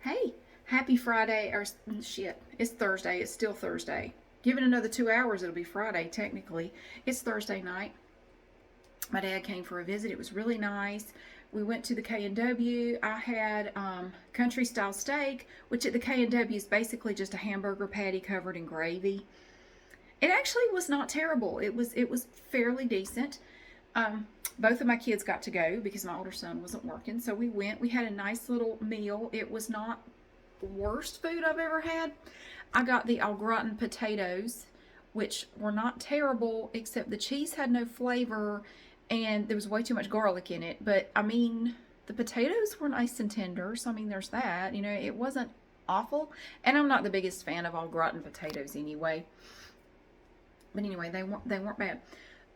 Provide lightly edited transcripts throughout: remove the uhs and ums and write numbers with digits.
Hey, happy Friday, or shit, it's Thursday. It's still Thursday. Give it another 2 hours, it'll be Friday, technically. It's Thursday night. My dad came for a visit. It was really nice. We went to the K&W. I had country style steak, which at the K&W is basically just a hamburger patty covered in gravy. It actually was not terrible. It was fairly decent. Um, both of my kids got to go because my older son wasn't working. So we went. We had a nice little meal. It was not the worst food I've ever had. I got the au gratin potatoes, which were not terrible, except the cheese had no flavor and there was way too much garlic in it. But I mean, the potatoes were nice and tender. So I mean, there's that. It wasn't awful. And I'm not the biggest fan of au gratin potatoes anyway. But anyway, they weren't bad.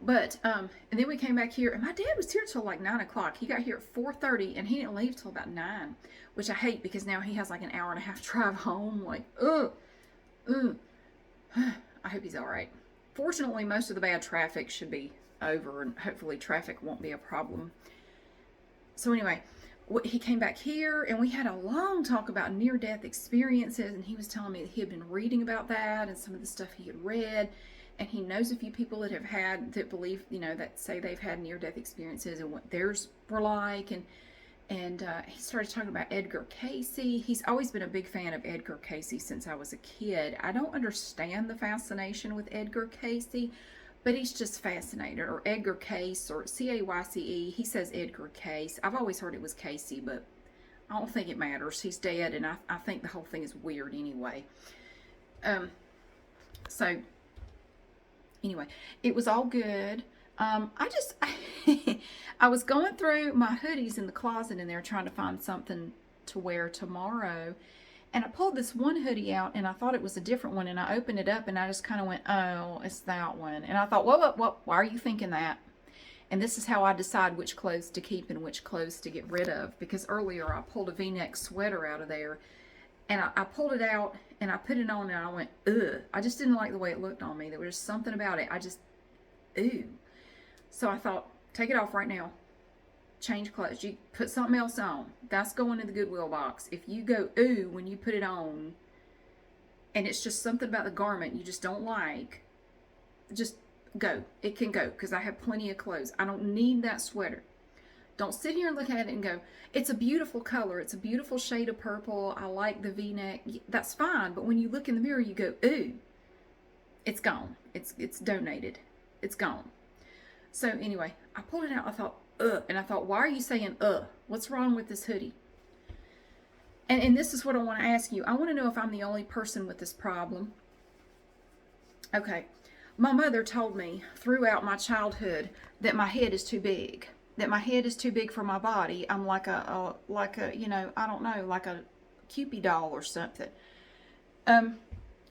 But and then we came back here, and my dad was here till like 9 o'clock. He got here at 4:30, and he didn't leave till about 9, which I hate because now he has like an hour and a half drive home. Like, ugh, ugh. I hope he's all right. Fortunately, most of the bad traffic should be over, and hopefully traffic won't be a problem. So anyway, he came back here, and we had a long talk about near-death experiences, and he was telling me that he had been reading about that and some of the stuff he had read, and he knows a few people that have had, that believe, that say they've had near-death experiences and what theirs were like, and he started talking about Edgar Cayce. He's always been a big fan of Edgar Cayce since I was a kid. I don't understand the fascination with Edgar Cayce, but he's just fascinated. Or Edgar Cayce, or Cayce. He says Edgar Cayce. I've always heard it was Casey, but I don't think it matters. He's dead, and I think the whole thing is weird anyway. So anyway, it was all good. I was going through my hoodies in the closet in there trying to find something to wear tomorrow. And I pulled this one hoodie out and I thought it was a different one. And I opened it up and I just kind of went, oh, it's that one. And I thought, what, why are you thinking that? And this is how I decide which clothes to keep and which clothes to get rid of. Because earlier I pulled a V-neck sweater out of there. And I pulled it out and I put it on and I went, ugh. I just didn't like the way it looked on me. There was something about it. Ew. So I thought, take it off right now. Change clothes. You put something else on. That's going in the Goodwill box. If you go, ooh, when you put it on, and it's just something about the garment you just don't like, just go. It can go because I have plenty of clothes. I don't need that sweater. Don't sit here and look at it and go, it's a beautiful color. It's a beautiful shade of purple. I like the V-neck. That's fine. But when you look in the mirror, you go, ooh, it's gone. It's donated. It's gone. So anyway, I pulled it out. I thought, ugh. And I thought, why are you saying, ugh? What's wrong with this hoodie? And this is what I want to ask you. I want to know if I'm the only person with this problem. Okay. My mother told me throughout my childhood that my head is too big. That my head is too big for my body. I'm like a I don't know, like a Cupid doll or something. I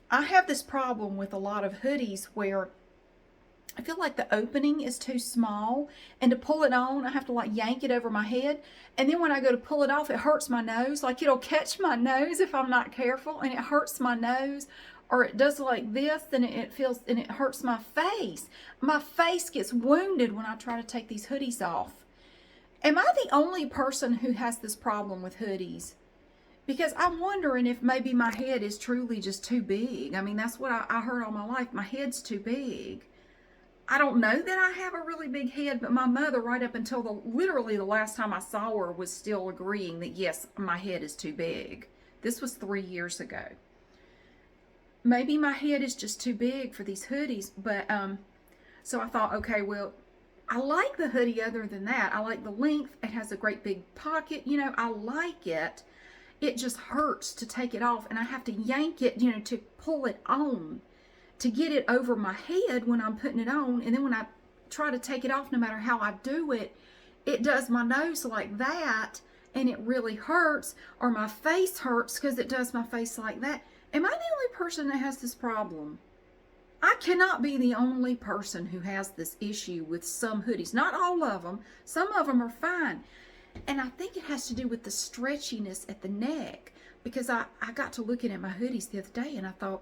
have this problem with a lot of hoodies where I feel like the opening is too small, and to pull it on, I have to like yank it over my head. And then when I go to pull it off, it hurts my nose. Like it'll catch my nose if I'm not careful, and it hurts my nose. Or it does like this, and it feels, and it hurts my face. My face gets wounded when I try to take these hoodies off. Am I the only person who has this problem with hoodies? Because I'm wondering if maybe my head is truly just too big. I mean, that's what I heard all my life. My head's too big. I don't know that I have a really big head, but my mother, right up until literally the last time I saw her, was still agreeing that yes, my head is too big. This was 3 years ago. Maybe my head is just too big for these hoodies, but so I thought, okay, well, I like the hoodie other than that. I like the length. It has a great big pocket. I like it. It just hurts to take it off, and I have to yank it, to pull it on, to get it over my head when I'm putting it on. And then when I try to take it off, no matter how I do it, it does my nose like that, and it really hurts. Or my face hurts because it does my face like that. Am I the only person that has this problem? I cannot be the only person who has this issue with some hoodies. Not all of them. Some of them are fine. And I think it has to do with the stretchiness at the neck. Because I got to looking at my hoodies the other day and I thought,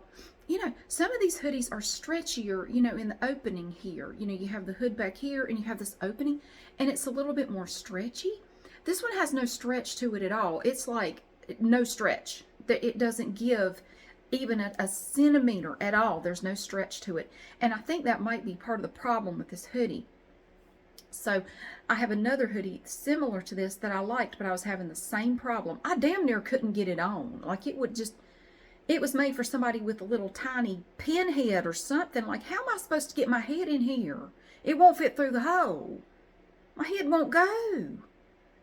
some of these hoodies are stretchier, in the opening here. You have the hood back here and you have this opening and it's a little bit more stretchy. This one has no stretch to it at all. It's like no stretch. It doesn't give even a centimeter at all. There's no stretch to it. And I think that might be part of the problem with this hoodie. So I have another hoodie similar to this that I liked, but I was having the same problem. I damn near couldn't get it on. Like it was made for somebody with a little tiny pinhead or something. Like, how am I supposed to get my head in here? It won't fit through the hole. My head won't go.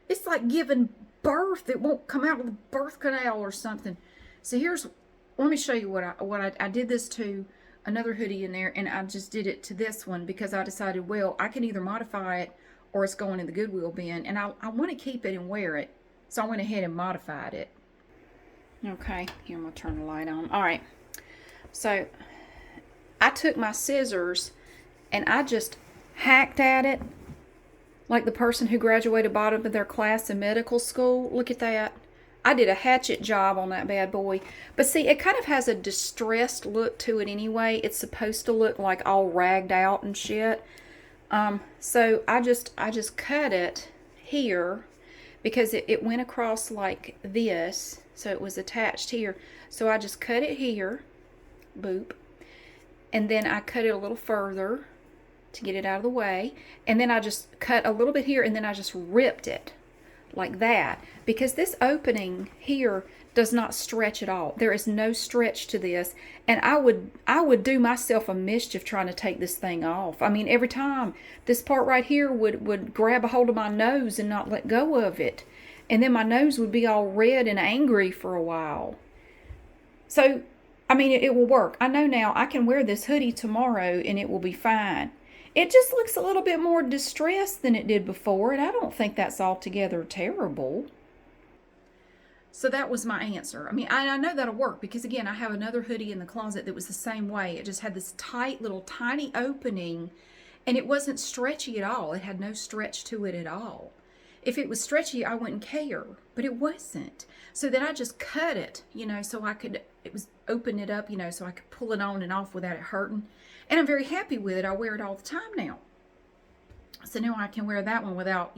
It's like giving birth. It won't come out of the birth canal or something. So let me show you what I did this to another hoodie in there, and I just did it to this one because I decided, well, I can either modify it or it's going in the Goodwill bin, and I want to keep it and wear it. So I went ahead and modified it. Okay, here I'm going to turn the light on. All right, so I took my scissors and I just hacked at it like the person who graduated bottom of their class in medical school. Look at that. I did a hatchet job on that bad boy. But see, it kind of has a distressed look to it anyway. It's supposed to look like all ragged out and shit. So I just cut it here because it went across like this. So it was attached here. So I just cut it here. Boop. And then I cut it a little further to get it out of the way. And then I just cut a little bit here, and then I just ripped it like that, because this opening here does not stretch at all. There is no stretch to this, and I would do myself a mischief trying to take this thing off. I mean, every time this part right here would grab a hold of my nose and not let go of it, and then my nose would be all red and angry for a while. So I mean, it will work. I know now I can wear this hoodie tomorrow and it will be fine. It just looks a little bit more distressed than it did before, and I don't think that's altogether terrible. So that was my answer. I mean, I know that'll work because, again, I have another hoodie in the closet that was the same way. It just had this tight little tiny opening, and it wasn't stretchy at all. It had no stretch to it at all. If it was stretchy, I wouldn't care, but it wasn't. So then I just cut it, so I could, open it up, so I could pull it on and off without it hurting. And I'm very happy with it. I wear it all the time now. So now I can wear that one without,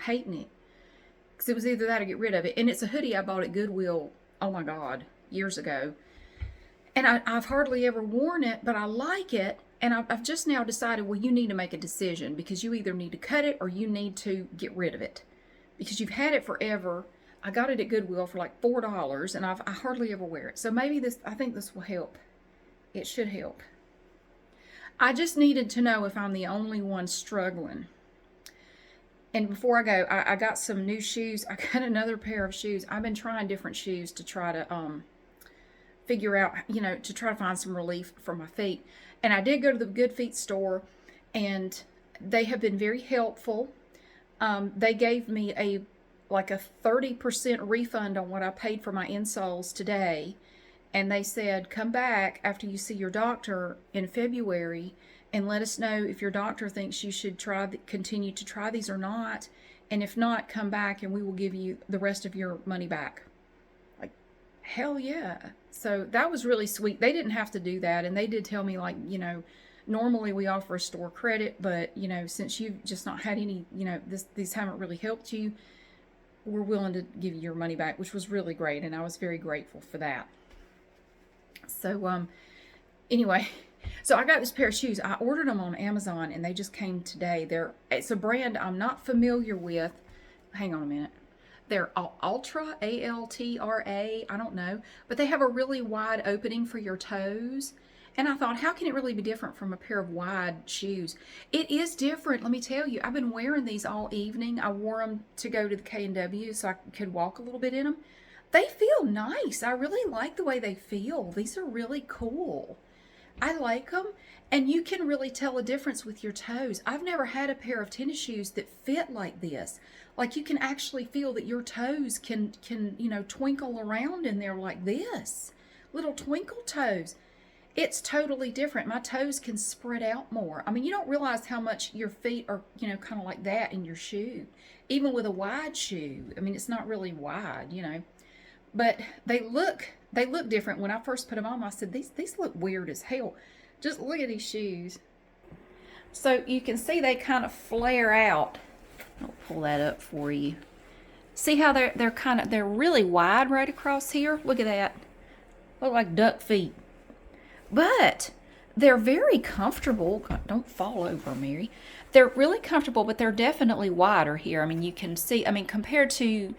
hating it. Because it was either that or get rid of it. And it's a hoodie I bought at Goodwill, oh my God, years ago. And I've hardly ever worn it, but I like it. And I've just now decided, well, you need to make a decision because you either need to cut it or you need to get rid of it. Because you've had it forever. I got it at Goodwill for like $4, and I hardly ever wear it. So maybe I think this will help. It should help. I just needed to know if I'm the only one struggling. And before I go, I got some new shoes. I got another pair of shoes. I've been trying different shoes to try to figure out, to try to find some relief for my feet. And I did go to the Good Feet store, and they have been very helpful. They gave me a 30% refund on what I paid for my insoles today. And they said, come back after you see your doctor in February and let us know if your doctor thinks you should continue to try these or not. And if not, come back and we will give you the rest of your money back. Like, hell yeah. So that was really sweet. They didn't have to do that. And they did tell me, normally we offer a store credit, but, since you've just not had any, these haven't really helped you, we're willing to give you your money back, which was really great. And I was very grateful for that. So, anyway, so I got this pair of shoes. I ordered them on Amazon, and they just came today. It's a brand I'm not familiar with. Hang on a minute. They're Altra, A-L-T-R-A, I don't know. But they have a really wide opening for your toes. And I thought, how can it really be different from a pair of wide shoes? It is different, let me tell you. I've been wearing these all evening. I wore them to go to the K&W so I could walk a little bit in them. They feel nice. I really like the way they feel. These are really cool. I like them, and you can really tell a difference with your toes. I've never had a pair of tennis shoes that fit like this. Like, you can actually feel that your toes can twinkle around in there like this. Little twinkle toes. It's totally different. My toes can spread out more. I mean, you don't realize how much your feet are, kind of like that in your shoe. Even with a wide shoe. I mean, it's not really wide, But they look different. When I first put them on, I said, these look weird as hell. Just look at these shoes. So you can see they kind of flare out. I'll pull that up for you. See how they're really wide right across here? Look at that. Look like duck feet. But they're very comfortable. God, don't fall over, Mary. They're really comfortable, but they're definitely wider here. I mean, you can see, I mean, compared to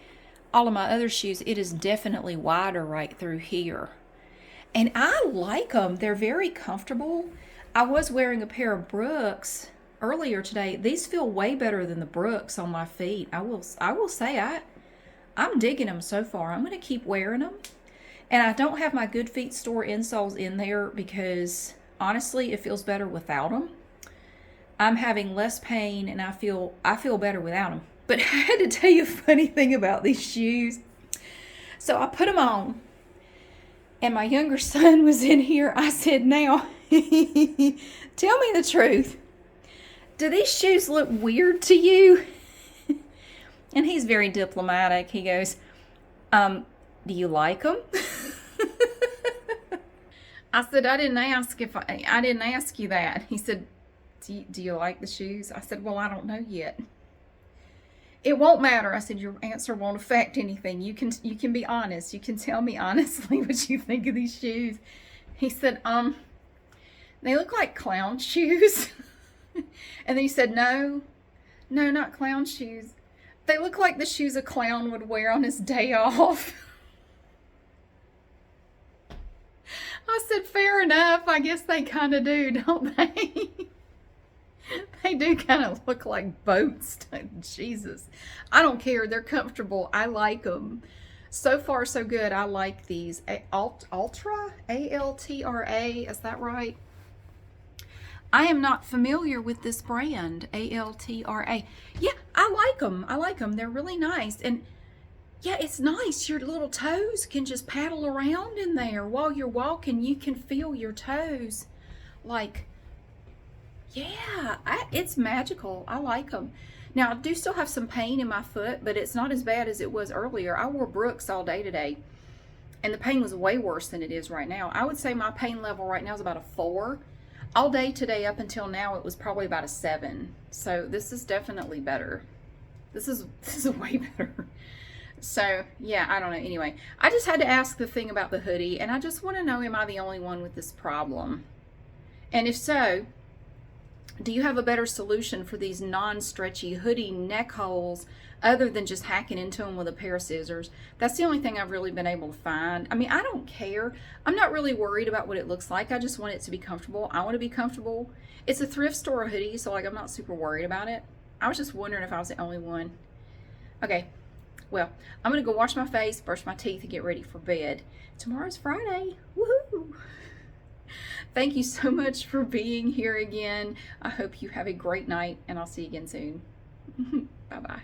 all of my other shoes, it is definitely wider right through here. And I like them. They're very comfortable. I was wearing a pair of Brooks earlier today. These feel way better than the Brooks on my feet. I will say I'm digging them so far. I'm going to keep wearing them. And I don't have my Good Feet store insoles in there because honestly, it feels better without them. I'm having less pain and I feel better without them. But I had to tell you a funny thing about these shoes. So I put them on and my younger son was in here. I said, now, tell me the truth. Do these shoes look weird to you? And he's very diplomatic. He goes, do you like them? I said, I didn't ask you that. He said, do you like the shoes? I said, well, I don't know yet. It won't matter. I said, your answer won't affect anything. You can be honest. You can tell me honestly what you think of these shoes. He said, they look like clown shoes. And then he said, no, not clown shoes. They look like the shoes a clown would wear on his day off. I said, fair enough. I guess they kind of do, don't they? They do kind of look like boats. Jesus. I don't care. They're comfortable. I like them. So far, so good. I like these. Altra? A-L-T-R-A. Is that right? I am not familiar with this brand. A-L-T-R-A. Yeah, I like them. I like them. They're really nice. And yeah, it's nice. Your little toes can just paddle around in there. While you're walking, you can feel your toes. Like, yeah, it's magical. I like them. Now, I do still have some pain in my foot, but it's not as bad as it was earlier. I wore Brooks all day today, and the pain was way worse than it is right now. I would say my pain level right now is about a 4. All day today up until now, it was probably about a 7. So this is definitely better. This is way better. So, yeah, I don't know. Anyway, I just had to ask the thing about the hoodie, and I just want to know, am I the only one with this problem? And if so, do you have a better solution for these non-stretchy hoodie neck holes other than just hacking into them with a pair of scissors? That's the only thing I've really been able to find. I mean, I don't care. I'm not really worried about what it looks like. I just want it to be comfortable. I want to be comfortable. It's a thrift store hoodie, so like I'm not super worried about it. I was just wondering if I was the only one. Okay. Well, I'm going to go wash my face, brush my teeth, and get ready for bed. Tomorrow's Friday. Woohoo! Thank you so much for being here again. I hope you have a great night, and I'll see you again soon. Bye-bye.